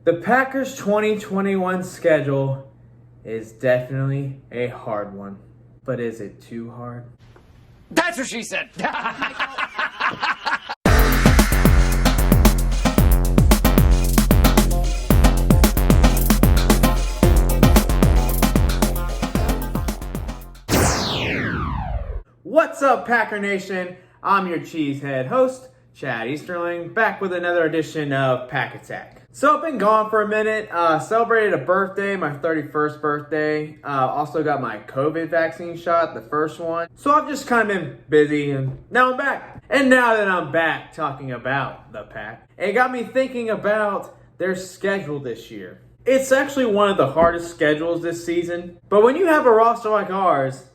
The Packers 2021 schedule is definitely a hard one. But is it too hard? That's what she said. What's up, Packer Nation? I'm your cheesehead host, Chad Easterling, back with another edition of Pack Attack. So I've been gone for a minute, celebrated a birthday, my 31st birthday, also got my COVID vaccine shot, the first one. So I've just kind of been busy and now I'm back. And now that I'm back talking about the Pack, it got me thinking about their schedule this year. It's actually one of the hardest schedules this season, but when you have a roster like ours,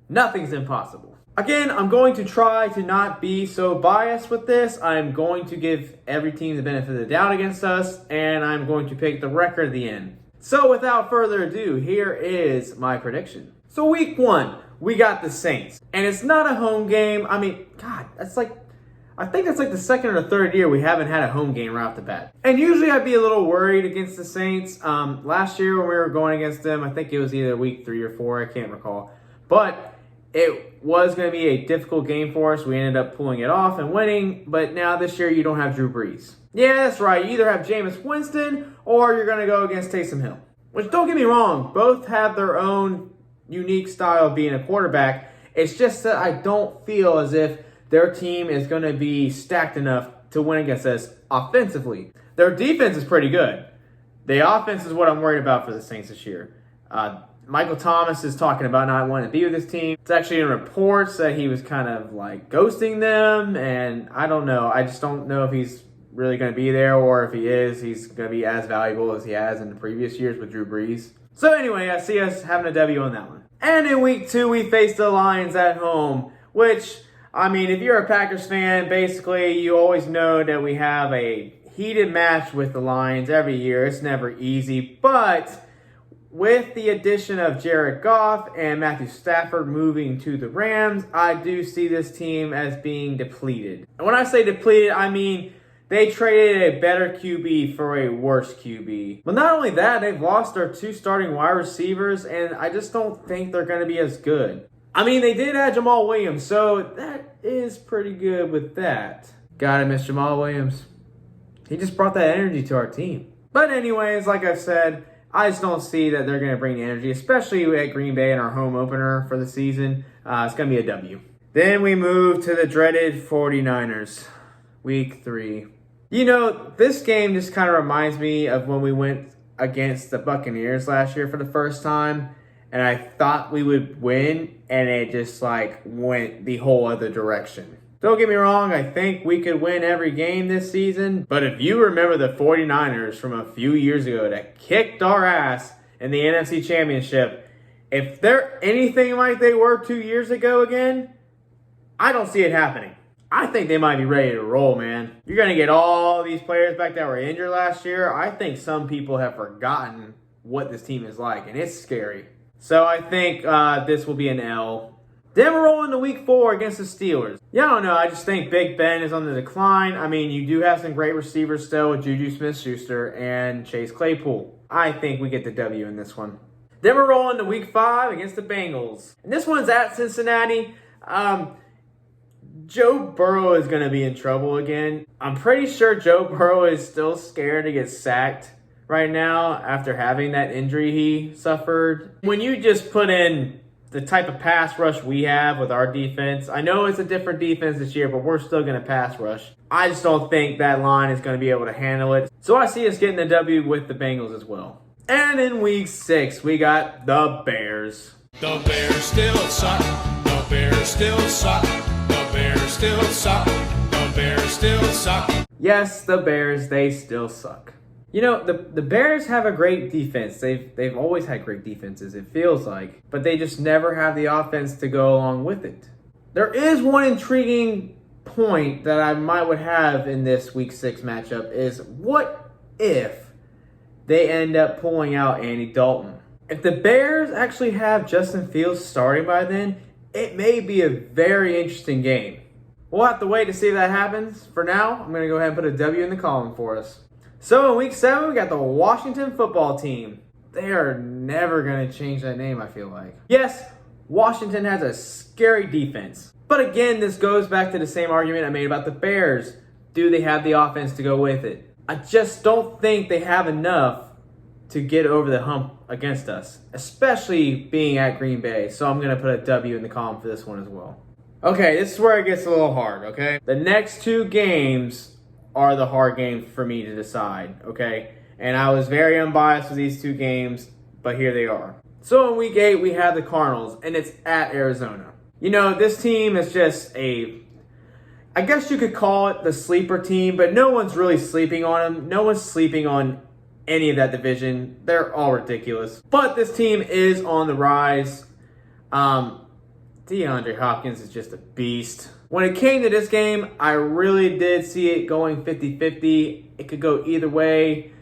nothing's impossible. Again, I'm going to try to not be so biased with this. I'm going to give every team the benefit of the doubt against us, and I'm going to pick the record at the end. So without further ado, here is my prediction. So week 1, we got the Saints. And it's not a home game. I mean, God, I think that's like the second or third year we haven't had a home game right off the bat. And usually I'd be a little worried against the Saints. Last year when we were going against them, I think it was either week 3 or 4, I can't recall. But it was going to be a difficult game for us. We ended up pulling it off and winning, but now this year you don't have Drew Brees. Yeah, that's right. You either have Jameis Winston or you're going to go against Taysom Hill. Which, don't get me wrong, both have their own unique style of being a quarterback. It's just that I don't feel as if their team is going to be stacked enough to win against us offensively. Their defense is pretty good. The offense is what I'm worried about for the Saints this year. Michael Thomas is talking about not wanting to be with his team. It's actually in reports that he was kind of like ghosting them, and I don't know. I just don't know if he's really going to be there, or if he is, he's going to be as valuable as he has in the previous years with Drew Brees. So anyway, I see us having a W on that one. And in week 2, we face the Lions at home, which, I mean, if you're a Packers fan, basically you always know that we have a heated match with the Lions every year. It's never easy, but with the addition of Jared Goff and Matthew Stafford moving to the Rams, I do see this team as being depleted. And when I say depleted, I mean they traded a better QB for a worse QB. But not only that, they've lost their 2 starting wide receivers, and I just don't think they're going to be as good. I mean, they did add Jamal Williams, so that is pretty good with that. Gotta miss Jamal Williams. He just brought that energy to our team. But anyways, like I've said, I just don't see that they're going to bring the energy, especially at Green Bay in our home opener for the season. It's going to be a W. Then we move to the dreaded 49ers, week 3. You know, this game just kind of reminds me of when we went against the Buccaneers last year for the first time, and I thought we would win, and it just like went the whole other direction. Don't get me wrong, I think we could win every game this season, but if you remember the 49ers from a few years ago that kicked our ass in the NFC Championship, if they're anything like they were 2 years ago again, I don't see it happening. I think they might be ready to roll, man. You're going to get all these players back that were injured last year. I think some people have forgotten what this team is like, and it's scary. So I think this will be an L. Then we're rolling to week 4 against the Steelers. Yeah, I don't know. I just think Big Ben is on the decline. I mean, you do have some great receivers still with Juju Smith-Schuster and Chase Claypool. I think we get the W in this one. Then we're rolling to week 5 against the Bengals. And this one's at Cincinnati. Joe Burrow is going to be in trouble again. I'm pretty sure Joe Burrow is still scared to get sacked right now after having that injury he suffered. When you just put in the type of pass rush we have with our defense, I know it's a different defense this year, but we're still going to pass rush. I just don't think that line is going to be able to handle it. So I see us getting the W with the Bengals as well. And in week 6, we got the Bears. The Bears still suck. The Bears still suck. The Bears still suck. The Bears still suck. Yes, the Bears, they still suck. You know, the Bears have a great defense. They've always had great defenses, it feels like. But they just never have the offense to go along with it. There is one intriguing point that I would have in this week 6 matchup is, what if they end up pulling out Andy Dalton? If the Bears actually have Justin Fields starting by then, it may be a very interesting game. We'll have to wait to see if that happens. For now, I'm going to go ahead and put a W in the column for us. So in week 7, we got the Washington football team. They are never going to change that name, I feel like. Yes, Washington has a scary defense. But again, this goes back to the same argument I made about the Bears. Do they have the offense to go with it? I just don't think they have enough to get over the hump against us, especially being at Green Bay. So I'm going to put a W in the column for this one as well. Okay, this is where it gets a little hard, okay? The next 2 games are the hard games for me to decide, okay? And I was very unbiased with these 2 games, but here they are. So in week 8, we have the Cardinals, and it's at Arizona. You know, this team is just I guess you could call it the sleeper team, but no one's really sleeping on them. No one's sleeping on any of that division. They're all ridiculous. But this team is on the rise. DeAndre Hopkins is just a beast. When it came to this game, I really did see it going 50-50. It could go either way,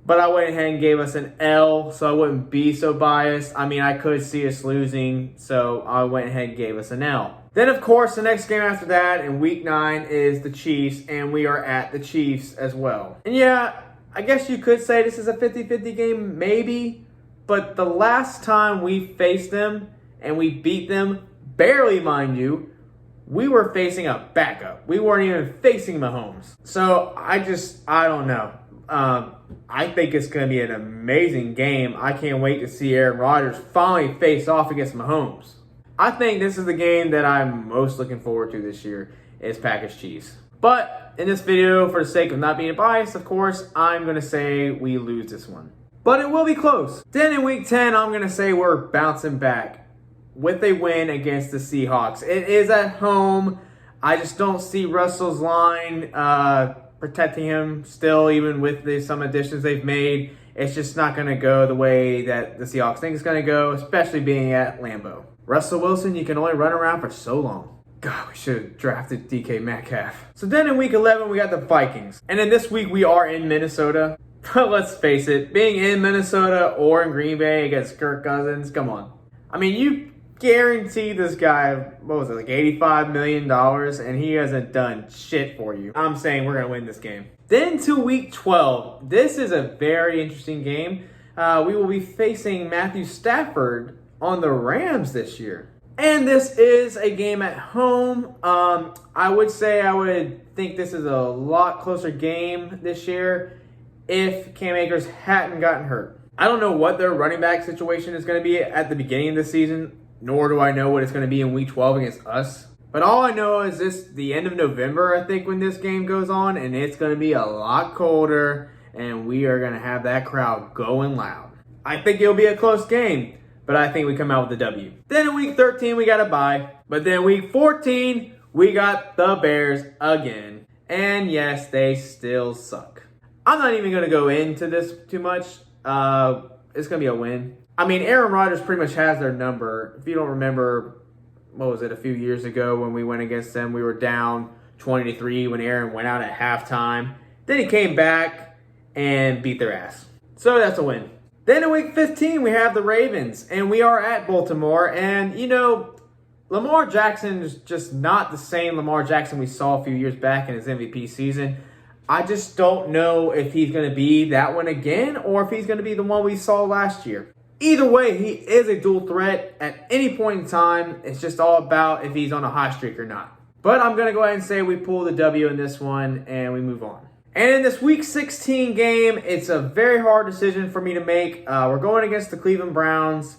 but I went ahead and gave us an L so I wouldn't be so biased. I mean, I could see us losing, so I went ahead and gave us an L. Then, of course, the next game after that in week 9 is the Chiefs, and we are at the Chiefs as well. And yeah, I guess you could say this is a 50-50 game, maybe, but the last time we faced them and we beat them, barely, mind you, we were facing a backup. We weren't even facing Mahomes. So I don't know. I think it's going to be an amazing game. I can't wait to see Aaron Rodgers finally face off against Mahomes. I think this is the game that I'm most looking forward to this year is Packers Chiefs. But in this video, for the sake of not being biased, of course, I'm going to say we lose this one. But it will be close. Then in week 10, I'm going to say we're bouncing back with a win against the Seahawks. It is at home. I just don't see Russell's line protecting him still, even with some additions they've made. It's just not going to go the way that the Seahawks think it's going to go, especially being at Lambeau. Russell Wilson, you can only run around for so long. God, we should have drafted DK Metcalf. So then in week 11, we got the Vikings. And then this week, we are in Minnesota. But let's face it, being in Minnesota or in Green Bay against Kirk Cousins, come on. I mean, you guarantee this guy, what was it, like $85 million, and he hasn't done shit for you. I'm saying we're going to win this game. Then to week 12, this is a very interesting game. We will be facing Matthew Stafford on the Rams this year. And this is a game at home. I would think this is a lot closer game this year if Cam Akers hadn't gotten hurt. I don't know what their running back situation is going to be at the beginning of the season, nor do I know what it's going to be in week 12 against us. But all I know is this the end of November, I think, when this game goes on, and it's going to be a lot colder, and we are going to have that crowd going loud. I think it'll be a close game, but I think we come out with the W. Then in week 13, we got a bye. But then week 14, we got the Bears again. And yes, they still suck. I'm not even going to go into this too much. It's going to be a win. I mean, Aaron Rodgers pretty much has their number. If you don't remember, what was it, a few years ago when we went against them, we were down 20-3 when Aaron went out at halftime. Then he came back and beat their ass. So that's a win. Then in week 15, we have the Ravens, and we are at Baltimore. And, you know, Lamar Jackson is just not the same Lamar Jackson we saw a few years back in his MVP season. I just don't know if he's going to be that one again or if he's going to be the one we saw last year. Either way, he is a dual threat at any point in time. It's just all about if he's on a hot streak or not. But I'm going to go ahead and say we pull the W in this one and we move on. And in this week 16 game, it's a very hard decision for me to make. We're going against the Cleveland Browns,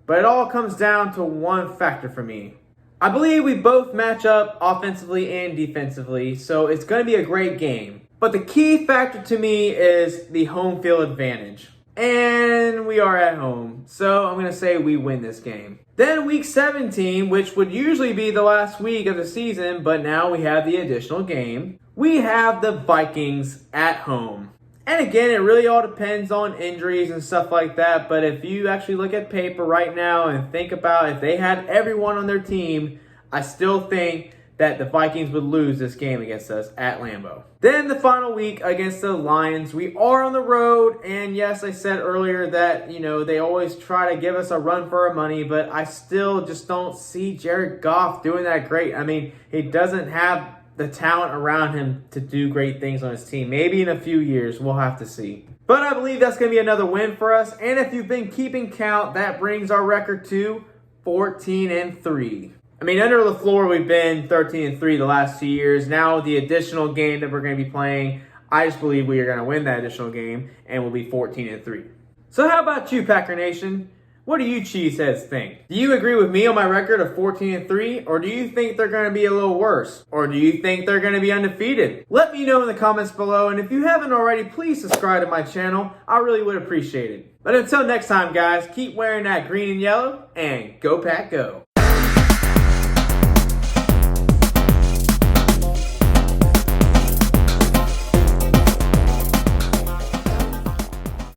but it all comes down to one factor for me. I believe we both match up offensively and defensively, so it's going to be a great game. But the key factor to me is the home field advantage. And we are at home, so I'm going to say we win this game. Then week 17, which would usually be the last week of the season, but now we have the additional game. We have the Vikings at home. And again, it really all depends on injuries and stuff like that. But if you actually look at paper right now and think about if they had everyone on their team, I still think that the Vikings would lose this game against us at Lambeau. Then the final week against the Lions, we are on the road. And yes, I said earlier that, you know, they always try to give us a run for our money, but I still just don't see Jared Goff doing that great. I mean, he doesn't have the talent around him to do great things on his team. Maybe in a few years, we'll have to see. But I believe that's going to be another win for us. And if you've been keeping count, that brings our record to 14-3. I mean, under LaFleur, we've been 13-3 the last 2 years. Now, the additional game that we're going to be playing, I just believe we are going to win that additional game, and we'll be 14-3. So how about you, Packer Nation? What do you cheeseheads think? Do you agree with me on my record of 14-3, or do you think they're going to be a little worse? Or do you think they're going to be undefeated? Let me know in the comments below, and if you haven't already, please subscribe to my channel. I really would appreciate it. But until next time, guys, keep wearing that green and yellow, and go Pack Go!